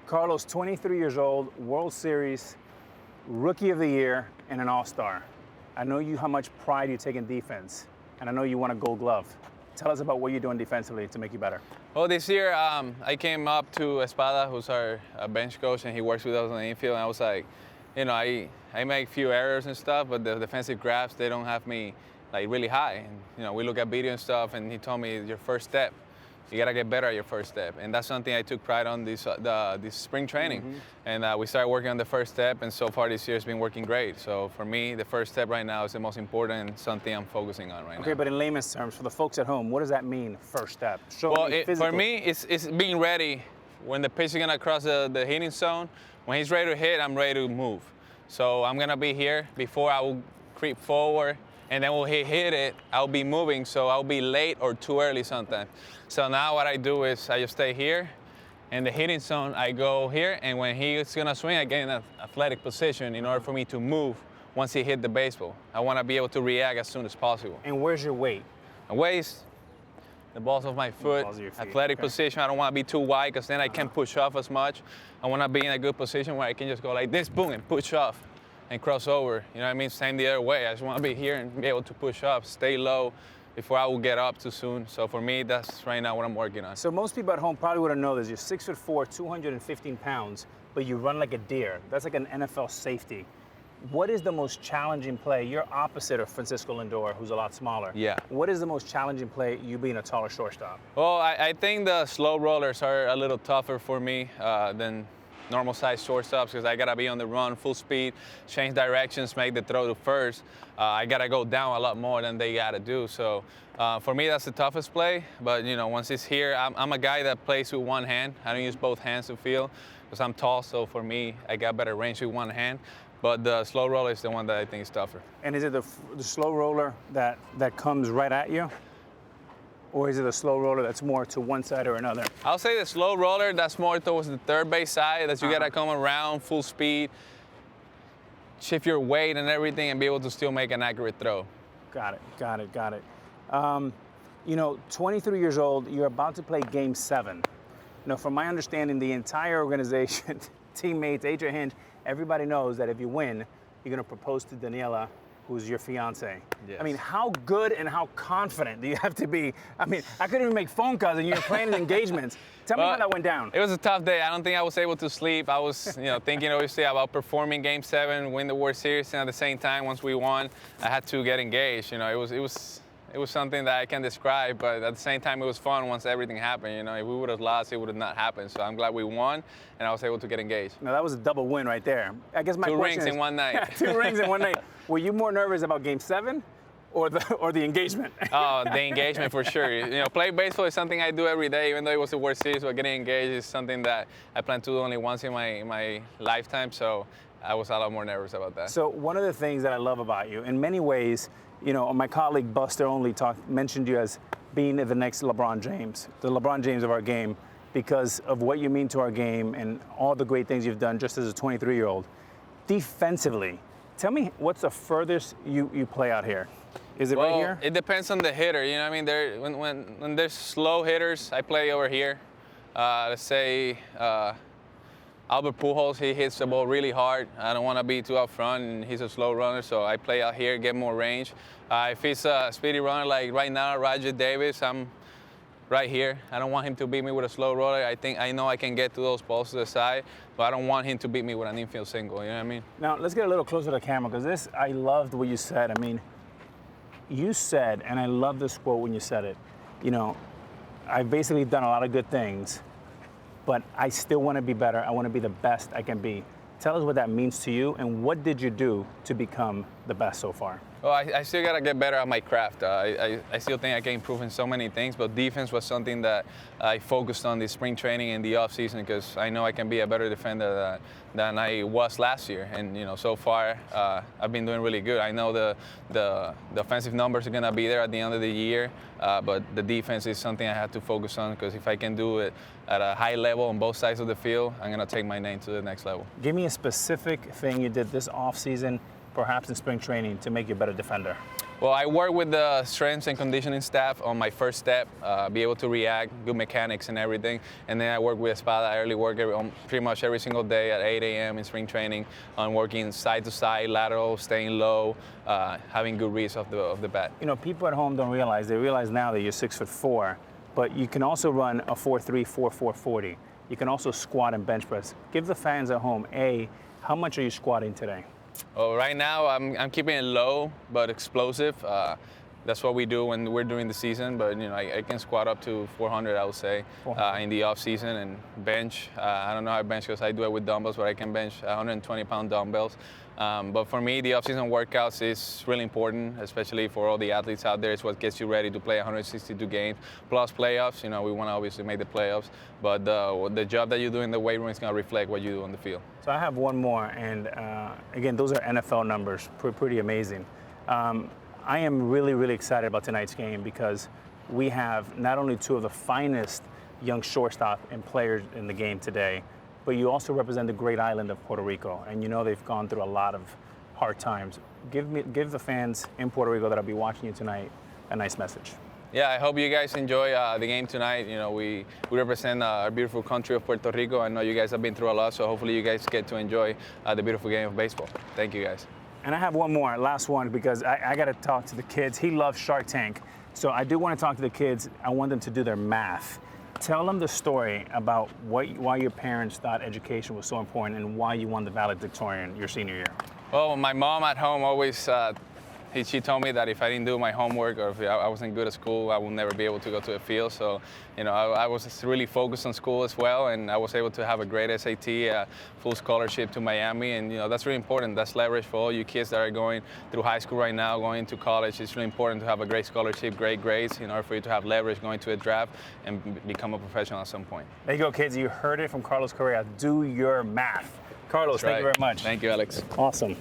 Carlos, 23 years old, World Series, Rookie of the Year, and an All-Star. I know how much pride you take in defense, and I know you want a Gold Glove. Tell us about what you're doing defensively to make you better. Well, this year I came up to Espada, who's our bench coach, and he works with us on the infield. And I was like, I make a few errors and stuff, but the defensive grabs, they don't have me like really high. And, we look at video and stuff, and he told me your first step. You gotta get better at your first step, and that's something I took pride on this spring training. Mm-hmm. And we started working on the first step, and so far this year it's been working great. So for me, the first step right now is the most important and something I'm focusing on right now. Okay, but in layman's terms, for the folks at home, what does that mean, first step? For me, it's being ready when the pitch is gonna cross the hitting zone. When he's ready to hit, I'm ready to move. So I'm gonna be here before I will creep forward. And then when he hit it, I'll be moving, so I'll be late or too early sometimes. So now what I do is I just stay here. In the hitting zone, I go here, and when he's gonna swing, I get in an athletic position in order for me to move once he hit the baseball. I wanna be able to react as soon as possible. And where's your weight? My waist, the balls of my foot, athletic position. I don't wanna be too wide, because then I can't push off as much. I wanna be in a good position where I can just go like this, boom, and push off. And cross over, you know what I mean? Same the other way. I just want to be here and be able to push up, stay low before I will get up too soon. So for me, that's right now what I'm working on. So most people at home probably wouldn't know this. You're 6'4", 215 pounds, but you run like a deer. That's like an NFL safety. What is the most challenging play? You're opposite of Francisco Lindor, who's a lot smaller. Yeah. What is the most challenging play, you being a taller shortstop? Well, I think the slow rollers are a little tougher for me than normal size shortstops, because I gotta be on the run, full speed, change directions, make the throw to first. I gotta go down a lot more than they gotta do. So for me, that's the toughest play. But once it's here, I'm a guy that plays with one hand. I don't use both hands to field because I'm tall. So for me, I got better range with one hand. But the slow roller is the one that I think is tougher. And is it the slow roller that comes right at you? Or is it a slow roller that's more to one side or another? I'll say the slow roller, that's more towards the third base side, that you gotta come around full speed, shift your weight and everything, and be able to still make an accurate throw. Got it. 23 years old, you're about to play Game 7. From my understanding, the entire organization, teammates, Adrian Hinch, everybody knows that if you win, you're gonna propose to Daniela, who's your fiance. Yes. I mean, how good and how confident do you have to be? I mean, I couldn't even make phone calls and you're planning engagements. Tell me how that went down. It was a tough day. I don't think I was able to sleep. I was, thinking obviously about performing Game 7, win the World Series, and at the same time, once we won, I had to get engaged. It was something that I can't describe, but at the same time, it was fun once everything happened. If we would have lost, it would have not happened. So I'm glad we won, and I was able to get engaged. Now, that was a double win right there. I guess my question is... 2 rings in one night. 2 rings in one night. Were you more nervous about Game 7 or the engagement? Oh, the engagement for sure. Playing baseball is something I do every day, even though it was the World Series, but getting engaged is something that I plan to do only once in my lifetime. So I was a lot more nervous about that. So one of the things that I love about you, in many ways, my colleague Buster Only mentioned you as being the next LeBron James, the LeBron James of our game, because of what you mean to our game and all the great things you've done just as a 23-year-old. Defensively, tell me what's the furthest you play out here? Is it right here? It depends on the hitter. When there's slow hitters, I play over here. Let's say Albert Pujols, he hits the ball really hard. I don't want to be too up front, and he's a slow runner, so I play out here, get more range. If he's a speedy runner, like right now, Roger Davis, I'm right here. I don't want him to beat me with a slow roller. I know I can get to those balls to the side, but I don't want him to beat me with an infield single, you know what I mean? Now, let's get a little closer to the camera, because I loved what you said. I mean, you said, and I love this quote when you said it, I've basically done a lot of good things, but I still want to be better. I want to be the best I can be. Tell us what that means to you, and what did you do to become the best so far? Well, I still got to get better at my craft. I still think I can improve in so many things, but defense was something that I focused on this spring training and the offseason, because I know I can be a better defender than I was last year. And, so far, I've been doing really good. I know the offensive numbers are going to be there at the end of the year, but the defense is something I have to focus on, because if I can do it at a high level on both sides of the field, I'm going to take my name to the next level. Give me a specific thing you did this offseason, perhaps in spring training, to make you a better defender. Well, I work with the strength and conditioning staff on my first step, be able to react, good mechanics and everything. And then I work with Espada. I early work pretty much every single day at 8 a.m. in spring training on working side to side, lateral, staying low, having good reads off the bat. You know, people at home don't realize. They realize now that you're 6'4", but you can also run a 4.3, 4.4 40. You can also squat and bench press. Give the fans at home, how much are you squatting today? Well, right now I'm keeping it low but explosive. That's what we do when we're doing the season. But you know, I can squat up to 400, I would say, in the off season, and bench. I don't know how I bench because I do it with dumbbells, but I can bench 120-pound dumbbells. But for me, the off-season workouts is really important, especially for all the athletes out there. It's what gets you ready to play 162 games plus playoffs. You know, we want to obviously make the playoffs, but the job that you do in the weight room is going to reflect what you do on the field. So I have one more, and again, those are NFL numbers, pretty amazing. I am really, really excited about tonight's game because we have not only two of the finest young shortstop and players in the game today, but you also represent the great island of Puerto Rico, and you know they've gone through a lot of hard times. Give the fans in Puerto Rico that'll be watching you tonight a nice message. Yeah, I hope you guys enjoy the game tonight. You know, we represent our beautiful country of Puerto Rico. I know you guys have been through a lot, so hopefully you guys get to enjoy the beautiful game of baseball. Thank you, guys. And I have one more, last one, because I got to talk to the kids. He loves Shark Tank, so I do want to talk to the kids. I want them to do their math. Tell them the story about why your parents thought education was so important and why you won the valedictorian your senior year. Well, my mom at home always, she told me that if I didn't do my homework or if I wasn't good at school, I would never be able to go to the field. So, you know, I was really focused on school as well, and I was able to have a great SAT, full scholarship to Miami, and you know that's really important. That's leverage for all you kids that are going through high school right now, going to college. It's really important to have a great scholarship, great grades, in order for you to have leverage going to a draft and become a professional at some point. There you go, kids. You heard it from Carlos Correa. Do your math. Carlos, thank you very much. Thank you, Alex. Awesome.